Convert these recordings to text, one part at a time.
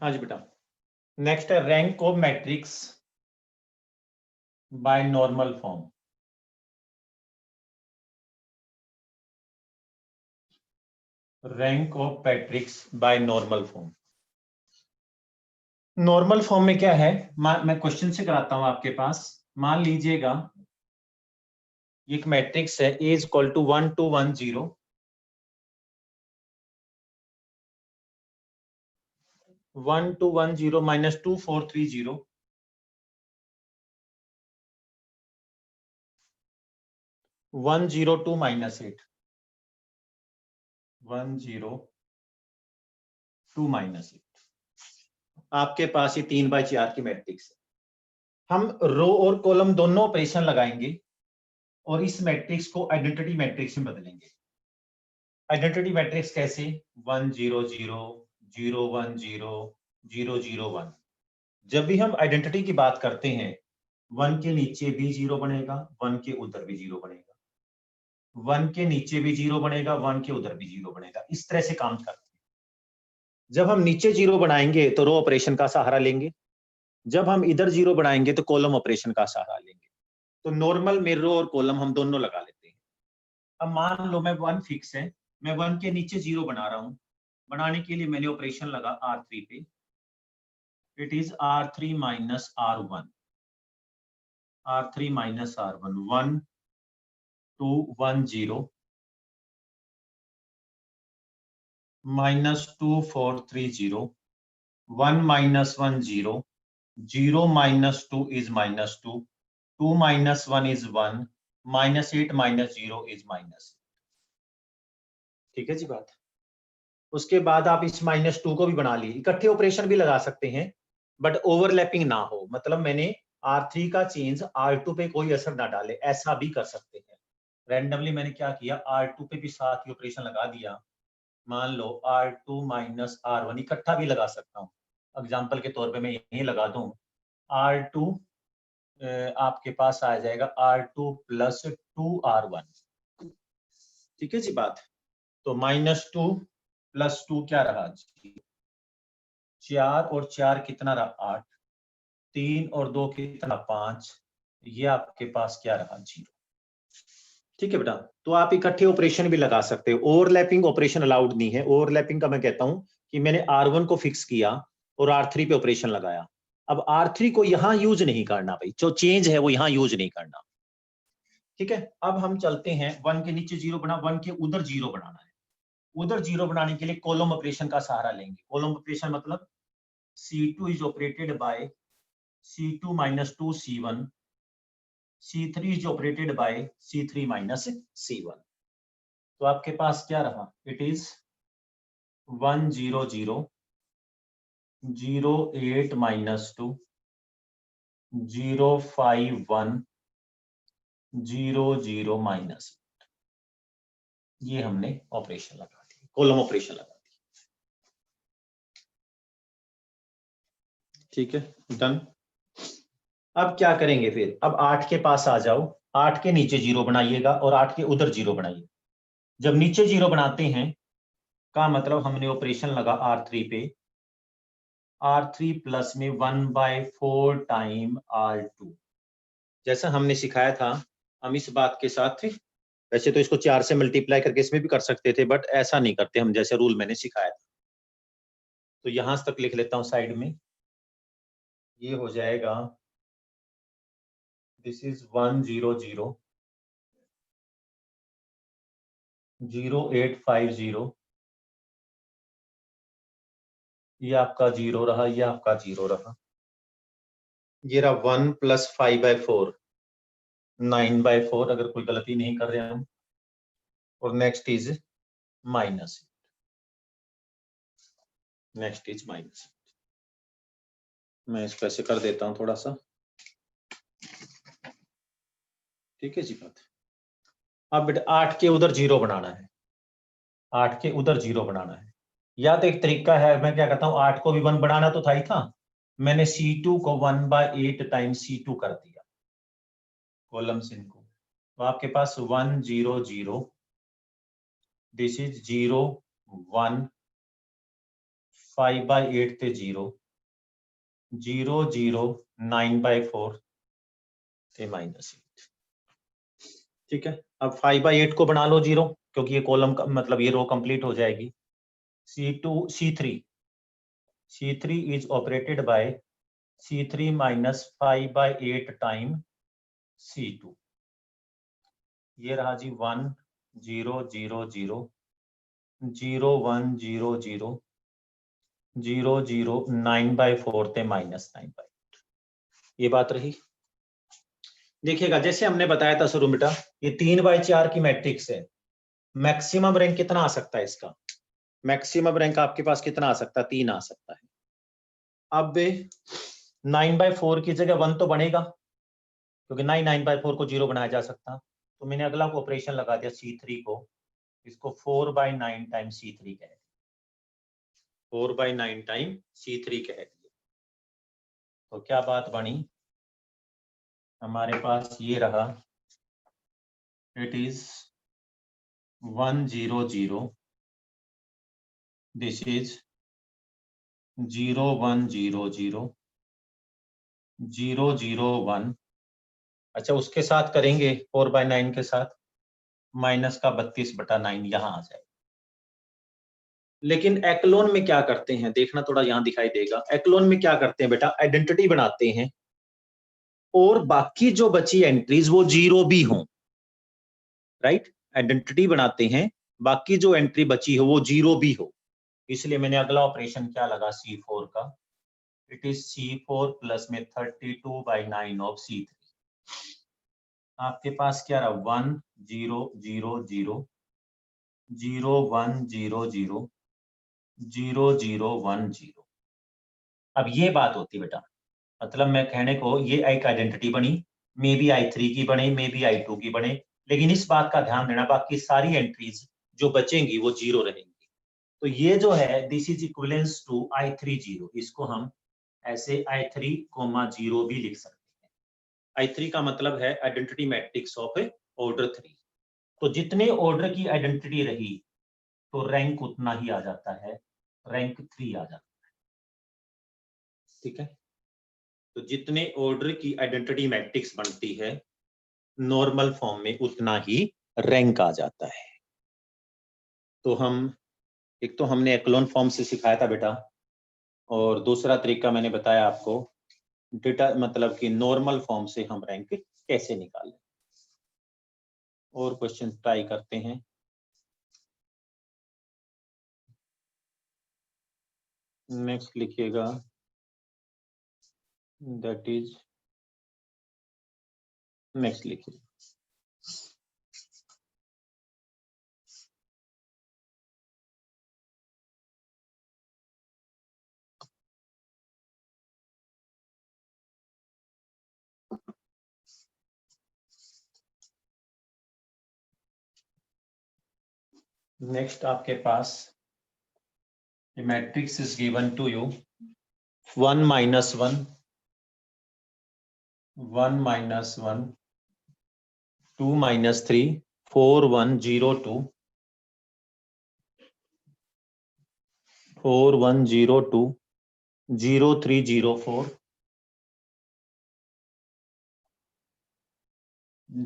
हाँ जी बेटा, नेक्स्ट है rank of matrix by normal form. Rank of matrix by normal form. Normal form में क्या है, मैं क्वेश्चन से कराता हूं आपके पास। मान लीजिएगा एक मैट्रिक्स है A equal to 1 2 1 0, 1 2 1 0 minus 2 4 3 0, 1 0 2 minus 8, 1 0 2 minus 8। आपके पास ये 3/4 की मैट्रिक्स है। हम रो और कॉलम दोनों ऑपरेशन लगाएंगे और इस मैट्रिक्स को आइडेंटिटी मैट्रिक्स में बदलेंगे। आइडेंटिटी मैट्रिक्स कैसे? 1 0 0 0 1 0 0 0 1। जब भी हम आइडेंटिटी की बात करते हैं, 1 के नीचे भी 0 बनेगा, 1 के उधर भी 0 बनेगा, 1 के नीचे भी 0 बनेगा, 1 के उधर भी 0 बनेगा। इस तरह से काम करते हैं। जब हम नीचे 0 बनाएंगे तो रो ऑपरेशन का सहारा लेंगे, जब हम इधर 0 बनाएंगे तो कॉलम ऑपरेशन का सहारा लेंगे। तो नॉर्मल में रो और कॉलम हम दोनों लगा लेते हैं। अब मान लो मैं 1 फिक्स है, मैं 1 के नीचे 0 बना रहा हूं। बनाने के लिए मैंने ऑपरेशन लगा R3 पे। It is R3 minus R1, R3 minus R1, 1 2 1 0 minus 2 4 3 0, 1 minus 1 0, 0 minus 2 is minus 2, 2 minus 1 is 1, minus 8 minus 0 is minus. ठीक है जी बात। उसके बाद आप इस माइनस 2 को भी बना लिए, इकट्ठे ऑपरेशन भी लगा सकते हैं बट ओवरलैपिंग ना हो, मतलब मैंने R3 का चेंज R2 पे कोई असर ना डाले, ऐसा भी कर सकते हैं। रैंडमली मैंने क्या किया, R2 पे भी साथ ही ऑपरेशन लगा दिया। मान लो R2 माइनस R1, इकट्ठा भी लगा सकता हूँ। एग्जाम्पल के तौर पे मैं यही लगा दूं, R2 आपके पास आ जाएगा R2 प्लस 2R1। ठीक है जी बात। तो -2 + 2 क्या रहा जी? 4 और 4 कितना रहा? 8। 3 और 2 कितना? 5। ये आपके पास क्या रहा? 0। ठीक है बेटा। तो आप इकट्ठे ऑपरेशन भी लगा सकते हो, ओवरलैपिंग ऑपरेशन अलाउड नहीं है। ओवरलैपिंग का मैं कहता हूं कि मैंने R1 को फिक्स किया और R3 पे ऑपरेशन लगाया। अब R3 को यहां यूज नहीं करना भाई, जो चेंज है वो यहां यूज नहीं करना। ठीक है। अब हम चलते हैं, 1 के नीचे 0 बना, 1 के उधर 0 बनाना है। उधर 0 बनाने के लिए कॉलम ऑपरेशन का सहारा लेंगे। कॉलम ऑपरेशन मतलब C2 is operated by C2 minus 2 C1, C3 is operated by C3 minus C1। तो आपके पास क्या रहा? It is 1 0 0 0 8 minus 2 0 5 1 0 0 minus. ये हमने ऑपरेशन लगा दी, कॉलम ऑपरेशन लगा दी। ठीक है, डन। अब क्या करेंगे फिर? अब 8 के पास आ जाओ, 8 के नीचे 0 बनाइएगा और 8 के उधर 0 बनाइए। जब नीचे 0 बनाते हैं का मतलब हमने ऑपरेशन लगा R3 पे, R3 प्लस में 1/4 टाइम R2, जैसा हमने सिखाया था। हम इस बात के साथ, वैसे तो इसको 4 से मल्टीप्लाई करके इसमें भी कर सकते थे बट ऐसा नहीं करते हम, जैसे रूल मैंने सिखाया था। तो यहां तक लिख लेता हूं साइड में। ये हो जाएगा, दिस इज 1 0 0 0 8 5 0, ये आपका 0 रहा, ये आपका 0 रहा। ये रहा 1 + 5/4, 9/4 अगर कोई गलती नहीं कर रहे हम। और next is minus, next is minus. मैं इसको ऐसे कर देता हूं थोड़ा सा। ठीक है जी बात। अब बेटा 8 के उधर 0 बनाना है, 8 के उधर 0 बनाना है। या तो एक तरीका है, मैं क्या कहता हूं, 8 को भी 1 बनाना तो था ही था, मैंने C2 को 1/8 टाइम C2 कर दिया। कॉलम्स इनको, तो आपके पास 1 0 0, दिस इज 0 1, 5/8 थे 0, 0 0, 9/4 थे -8। ठीक है, अब 5/8 को बना लो 0, क्योंकि ये कॉलम का मतलब ये रो कंप्लीट हो जाएगी। C3 is operated by C3 minus 5/8 time C2। ये रहा जी 1 0 0 0, 0 1 0 0, 0 0, 9/4 थे -9/8। ये बात रही। देखिएगा जैसे हमने बताया था शुरू में बेटा, ये 3/4 की मैट्रिक्स है, मैक्सिमम रैंक कितना आ सकता है इसका? मैक्सिमम रैंक आपके पास कितना आ सकता है? 3 आ सकता है। अब 9/4 की जगह 1 तो बनेगा, क्योंकि 9/4 को 0 बनाया जा सकता। तो मैंने अगला ऑपरेशन लगा दिया C3 को, इसको 4/9 टाइम C3 कह दिया, 4/9 टाइम C3 कह दिया। तो क्या बात बनी, हमारे पास ये रहा, इट इज 1 0 0, दिस इज 0 1 0 0, 0 0 1। अच्छा उसके साथ करेंगे 4/9 के साथ, माइनस का 32/9 यहाँ आ जाए। लेकिन एक्लोन में क्या करते हैं, देखना थोड़ा यहाँ दिखाई देगा। एक्लोन में क्या करते हैं बेटा, आइडेंटिटी बनाते हैं और बाकी जो बची एंट्रीज वो 0 भी हों, राइट। आइडेंटिटी बनाते हैं, बाकी जो एंट्री बची हो वो 0 भी हो। इसलिए मैंने अगला ऑपरेशन क्या लगा C4 का, इट इज C4 प्लस में 32/9 ऑफ C3। आपके पास क्या रहा, 1 0 0 0, 0 1 0 0, 0 0 1 0। अब ये बात होती बेटा, मतलब मैं कहने को ये एक आइडेंटिटी बनी, मे बी I3 की बने, मे बी I2 की बने, लेकिन इस बात का ध्यान देना बाकी सारी एंट्रीज जो बचेंगी वो 0 रहेंगी। तो ये जो है this is equivalence to I3 0, इसको हम ऐसे I3, 0 भी लिख सकते हैं। I3 का मतलब है आइडेंटिटी मैट्रिक्स ऑफ ऑर्डर 3। तो जितने ऑर्डर की आइडेंटिटी रही तो रैंक उतना ही आ जाता है, रैंक 3 आ जाता है। ठीक है, तो जितने ऑर्डर की आइडेंटिटी मैट्रिक्स बनती है नॉर्मल फॉर्म में उतना ही रैंक आ जाता है। तो हम एक तो हमने एक्लोन फॉर्म से सिखाया था बेटा, और दूसरा तरीका मैंने बताया आपको डेटा मतलब कि नॉर्मल फॉर्म से हम रैंक कैसे निकालें। और क्वेश्चन ट्राई करते हैं। नेक्स्ट लिखिएगा, दैट इज, नेक्स्ट लिखिए, नेक्स्ट आपके पास matrix is given to you 1 -1, 1 -1, 2 -3, 4 1 0 2, 4 1 0 2, 0 3 0 4,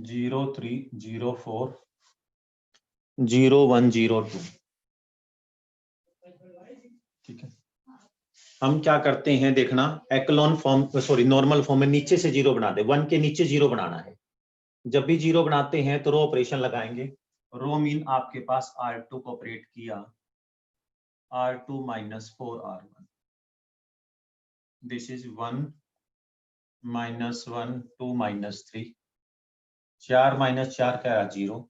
0 3 0 4, 0 1 0 2। ठीक है, हम क्या करते हैं देखना, echelon form sorry normal form में नीचे से 0 बना दे, 1 के नीचे 0 बनाना है। जब भी 0 बनाते हैं तो रो ऑपरेशन लगाएंगे। रो मीन आपके पास R2 को ऑपरेट किया, R2 -4 R1, दिस इज 1 -1 2 -3, 4 -4 क्या रहा 0,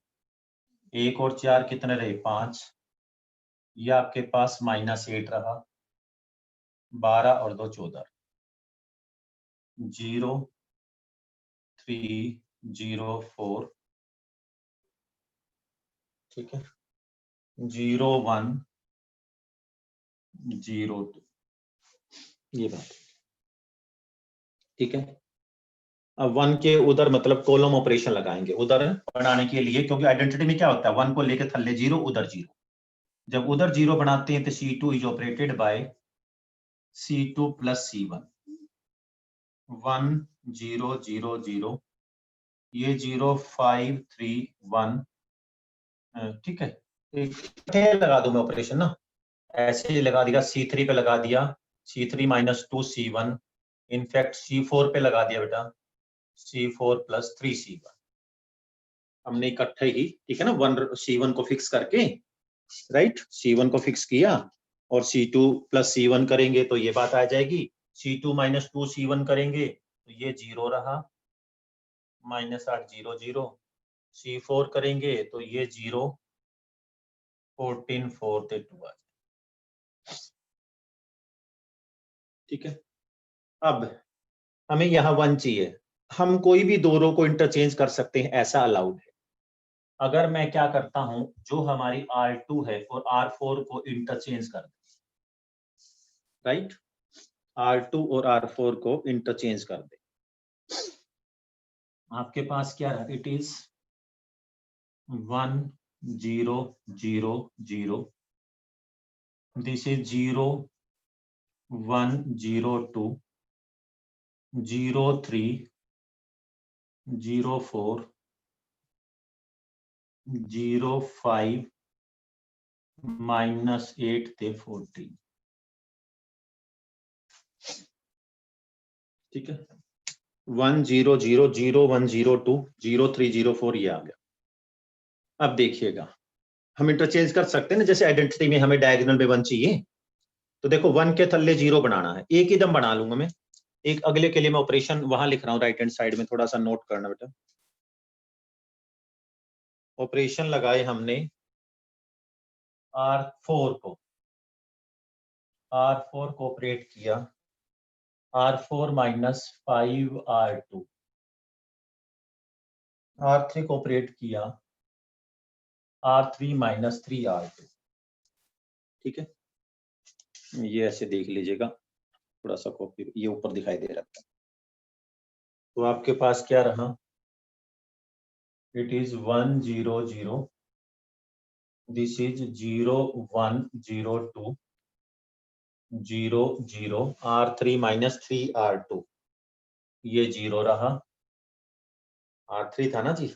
1 और 4 कितने रहे 5, ये आपके पास -8 रहा, 12 और 2 14, 0 3 0 4, ठीक है, 0 1 0 2, ये बात ठीक है। अब 1 के उधर मतलब कॉलम ऑपरेशन लगाएंगे उधर बनाने के लिए, क्योंकि आइडेंटिटी में क्या होता है 1 को लेके थल्ले 0 उधर 0। जब उधर 0 बनाते हैं तो C2 is operated by C2 plus C1, 1 0 0 0, ये 0 5 3 1, ठीक है। एक लगा दूं मैं ऑपरेशन ना, ऐसे ही लगा दिया, C3 पे लगा दिया, C3 minus 2 C1, in fact C4 पे लगा दिया बेटा, C4 प्लस 3 C1। हमने इकट्ठे ही, ठीक है ना, C1 को फिक्स करके, राइट, C1 को फिक्स किया और C2 प्लस C1 करेंगे तो ये बात आ जाएगी। C2 माइनस 2 C1 करेंगे तो ये 0 रहा, -8 0 0। C4 करेंगे तो ये 0 14 4 से 2 आ जाए, ठीक है। अब हमें यहाँ 1 चाहिए, हम कोई भी दो रो को इंटरचेंज कर सकते हैं, ऐसा अलाउड है। अगर मैं क्या करता हूं, जो हमारी R2 है और R4 को इंटरचेंज कर, राइट, R2 और R4 को इंटरचेंज कर दे, आपके पास क्या है, इट इज 1 0 0 0, दिस इज 0 1 0 2 0 3 0 4 0 5 -8 से 14, ठीक है। 1 0 0 0 1 0 2 0 3 0 4 ये आ गया। अब देखिएगा, हम इंटरचेंज कर सकते हैं ना, जैसे आइडेंटिटी में हमें डायगोनल में 1 चाहिए, तो देखो 1 के थल्ले 0 बनाना है, एक ही दम बना लूंगा मैं। एक अगले के लिए मैं ऑपरेशन वहां लिख रहा हूं, राइट हैंड साइड में, थोड़ा सा नोट करना बेटा। ऑपरेशन लगाए हमने R4 को, R4 को ऑपरेट किया, R4 माइनस 5 R2, R3 को ऑपरेट किया, R3 माइनस 3 R2, ठीक है। ये ऐसे देख लीजिएगा, थोड़ा सा कॉपी ये ऊपर दिखाई दे रहा था, तो आपके पास क्या रहा, it is 1 0 0, this is 0 1 0 2 0 0, R3 minus 3 R2, ये 0 रहा, R3 था ना जी,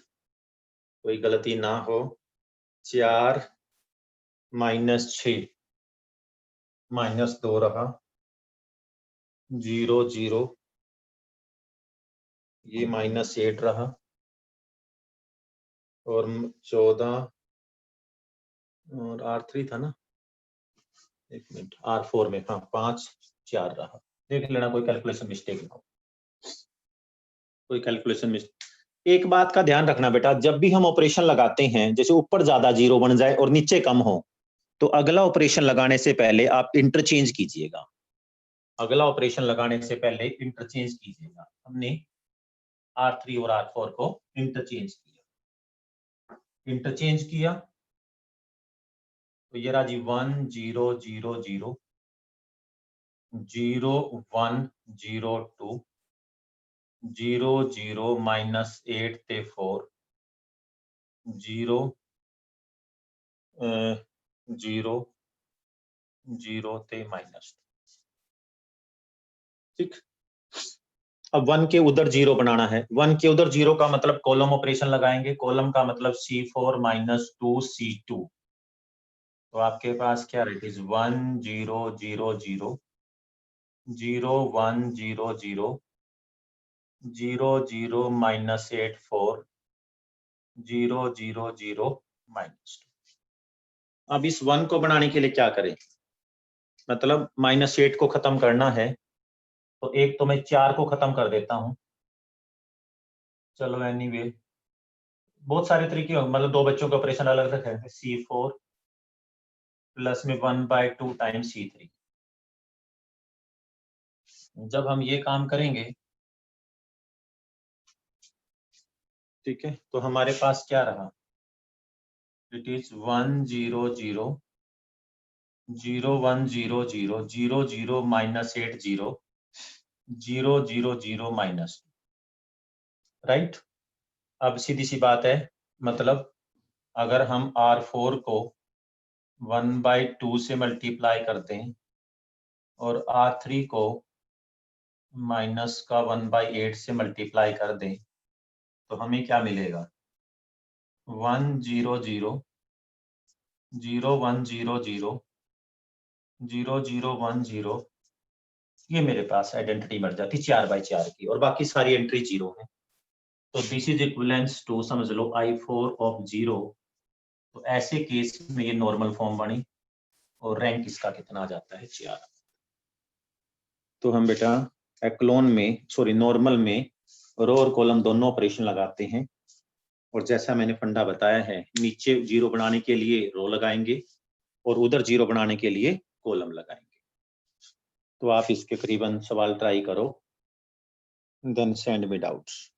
कोई गलती ना हो, 4 -6 -2 रहा, 0 0, ये -8 रहा, और 14, और R3 था ना, एक मिनट, R4 में, हाँ 5 4 रहा, देख लेना कोई कैलकुलेशन मिस्टेक ना हो, कोई कैलकुलेशन मिस्टेक। एक बात का ध्यान रखना बेटा, जब भी हम ऑपरेशन लगाते हैं, जैसे ऊपर ज्यादा 0 बन जाए और नीचे कम हो, तो अगला ऑपरेशन लगाने से पहले आप इंटरचेंज कीजिएगा, अगला ऑपरेशन लगाने से पहले इंटरचेंज कीजिएगा। हमने R3 और R4 को इंटरचेंज किया, इंटरचेंज किया तो ये रहा जी 1 0 0 0 0 1 0 2 0 0 -8 से 4 0 0 0 से -2, ठीक। अब 1 के उधर 0 बनाना है, 1 के उधर 0 का मतलब कॉलम ऑपरेशन लगाएंगे, कॉलम का मतलब C4 -2 C2, तो आपके पास क्या है, इट इज 1 0 0 0 0 1 0 0 0 0 -8 4 0 0 0 -2। अब इस 1 को बनाने के लिए क्या करें, मतलब -8 को खत्म करना है, तो एक तो मैं 4 को खत्म कर देता हूं, चलो एनीवे बहुत सारे तरीके हो, मतलब दो बच्चों के ऑपरेशन अलग अलग है, C4 प्लस में 1/2 टाइम्स C3। जब हम ये काम करेंगे, ठीक है, तो हमारे पास क्या रहा, इट इज 1 0 0 0 1 0 0 0 0 -8 0 0 0 0 -2, राइट। अब सीधी सी बात है, मतलब अगर हम R4 को 1/2 से मल्टीप्लाई कर दें और R3 को माइनस का 1/8 से मल्टीप्लाई कर दें तो हमें क्या मिलेगा? 1 0 0 0 1 0 0 0 0 1 0, ये मेरे पास आइडेंटिटी बन जाती 4/4 की, और बाकी सारी एंट्री 0 है। तो दिस इज इक्विवेलेंस टू, समझ लो, I4 ऑफ 0। तो ऐसे केस में ये नॉर्मल फॉर्म बनी और रैंक इसका कितना आ जाता है? 4। तो हम बेटा एक्लोन में, सॉरी नॉर्मल में, रो और कॉलम दोनों ऑपरेशन लगाते हैं, और जैसा मैंने फंडा बताया है, नीचे 0 बनाने के लिए रो लगाएंगे और उधर 0 बनाने के लिए कॉलम लगाएंगे। तो आप इसके करीबन सवाल ट्राई करो, देन सेंड मी डाउट्स।